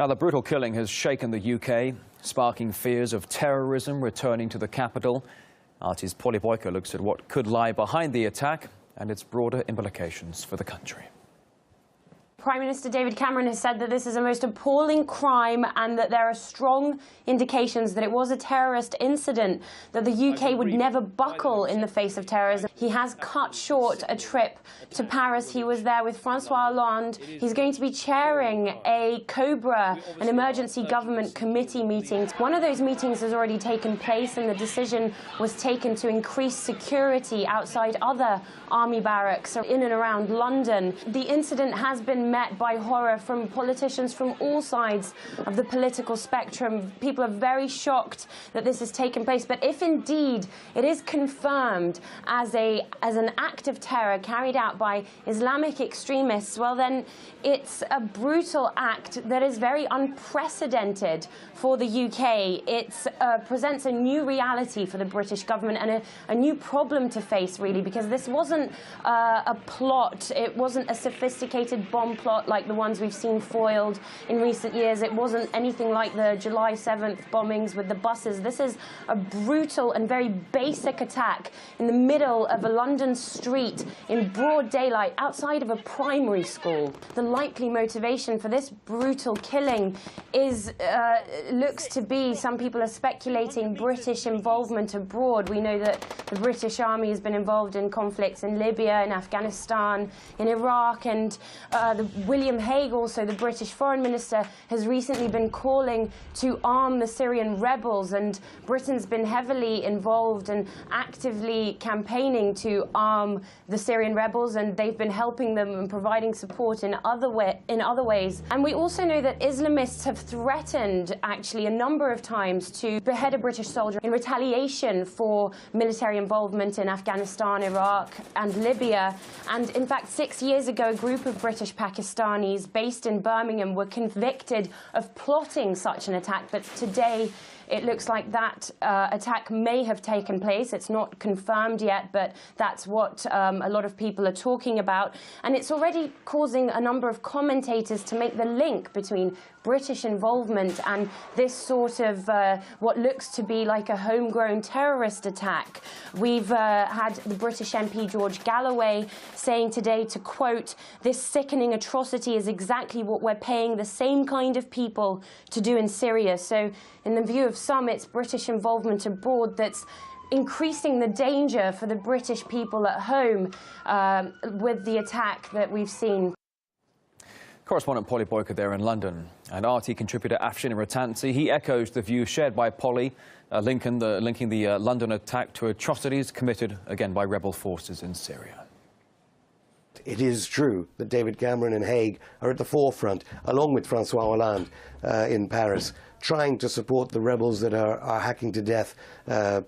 Now, the brutal killing has shaken the UK, sparking fears of terrorism returning to the capital. RT's Polly Boyker looks at what could lie behind the attack and its broader implications for the country. Prime Minister David Cameron has said that this is a most appalling crime and that there are strong indications that it was a terrorist incident, that the UK would never buckle in the face of terrorism. He has cut short a trip to Paris. He was there with Francois Hollande. He's going to be chairing a COBRA, an emergency government committee meeting. One of those meetings has already taken place, and the decision was taken to increase security outside other army barracks in and around London. The incident has been met by horror from politicians from all sides of the political spectrum. People are very shocked that this has taken place. But if indeed it is confirmed as an act of terror carried out by Islamic extremists, well then it's a brutal act that is very unprecedented for the UK. It presents a new reality for the British government and a new problem to face, really, because this wasn't a plot. It wasn't a sophisticated bomb plot like the ones we've seen foiled in recent years. It wasn't anything like the July 7th bombings with the buses. This is a brutal and very basic attack in the middle of a London street in broad daylight outside of a primary school. The likely motivation for this brutal killing is looks to be, some people are speculating, British involvement abroad. We know that the British Army has been involved in conflicts in Libya, in Afghanistan, in Iraq, and William Hague, also the British Foreign Minister, has recently been calling to arm the Syrian rebels, and Britain's been heavily involved and actively campaigning to arm the Syrian rebels, and they've been helping them and providing support in other ways. And we also know that Islamists have threatened, actually, a number of times to behead a British soldier in retaliation for military involvement in Afghanistan, Iraq, and Libya. And in fact, 6 years ago, a group of British Pakistanis based in Birmingham were convicted of plotting such an attack, but today it looks like that attack may have taken place. It's not confirmed yet, but that's what a lot of people are talking about. And it's already causing a number of commentators to make the link between British involvement and this sort of what looks to be like a homegrown terrorist attack. We've had the British MP George Galloway saying today, to quote, "This sickening atrocity is exactly what we're paying the same kind of people to do in Syria." So in the view of some, it's British involvement abroad that's increasing the danger for the British people at home with the attack that we've seen. Correspondent Polly Boyker there in London. And RT contributor Afshin Ratansi, he echoes the view shared by Polly, linking the London attack to atrocities committed, again, by rebel forces in Syria. It is true that David Cameron and Hague are at the forefront, along with Francois Hollande in Paris, trying to support the rebels that are hacking to death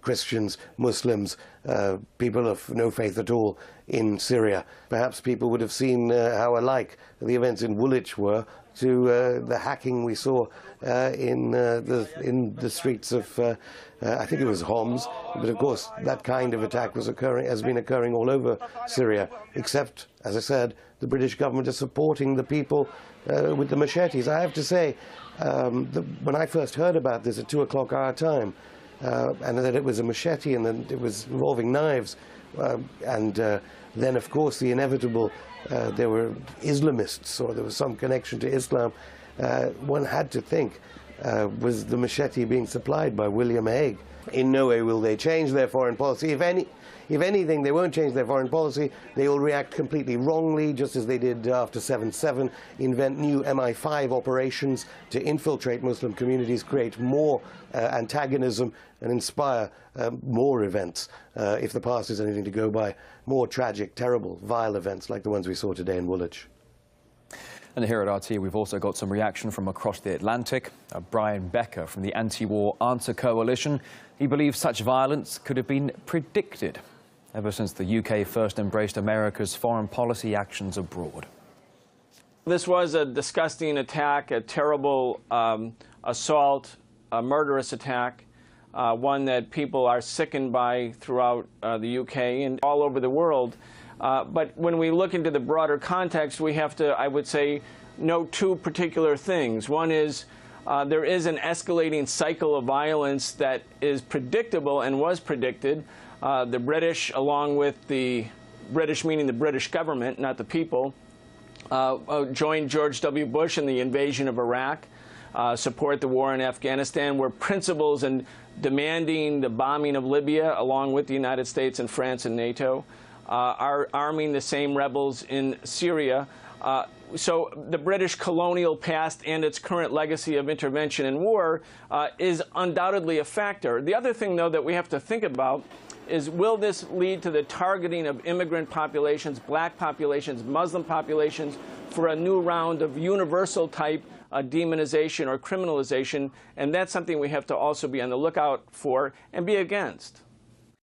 Christians, Muslims, people of no faith at all in Syria. Perhaps people would have seen how alike the events in Woolwich were to the hacking we saw in the streets of, I think it was Homs. But of course, that kind of attack has been occurring all over Syria, except, as I said, the British government is supporting the people with the machetes. I have to say, when I first heard about this at 2 o'clock our time, and that it was a machete and that it was involving knives, and then, of course, the inevitable, there were Islamists, or there was some connection to Islam, one had to think, was the machete being supplied by William Hague? In no way will they change their foreign policy. If anything, they won't change their foreign policy. They will react completely wrongly, just as they did after 7/7, invent new MI5 operations to infiltrate Muslim communities, create more antagonism, and inspire more events, if the past is anything to go by, more tragic, terrible, vile events like the ones we saw today in Woolwich. And here at RT, we've also got some reaction from across the Atlantic. Brian Becker from the Anti-War Answer Coalition. He believes such violence could have been predicted ever since the UK first embraced America's foreign policy actions abroad. This was a disgusting attack, a terrible assault, a murderous attack, one that people are sickened by throughout the UK and all over the world. But when we look into the broader context, we have to, I would say, note two particular things. One is there is an escalating cycle of violence that is predictable and was predicted. The British, along with the British meaning the British government, not the people, joined George W. Bush in the invasion of Iraq, support the war in Afghanistan, were principals in demanding the bombing of Libya, along with the United States and France and NATO, are arming the same rebels in Syria. So the British colonial past and its current legacy of intervention in war is undoubtedly a factor. The other thing, though, that we have to think about is, will this lead to the targeting of immigrant populations, black populations, Muslim populations, for a new round of universal type demonization or criminalization? And that's something we have to also be on the lookout for and be against.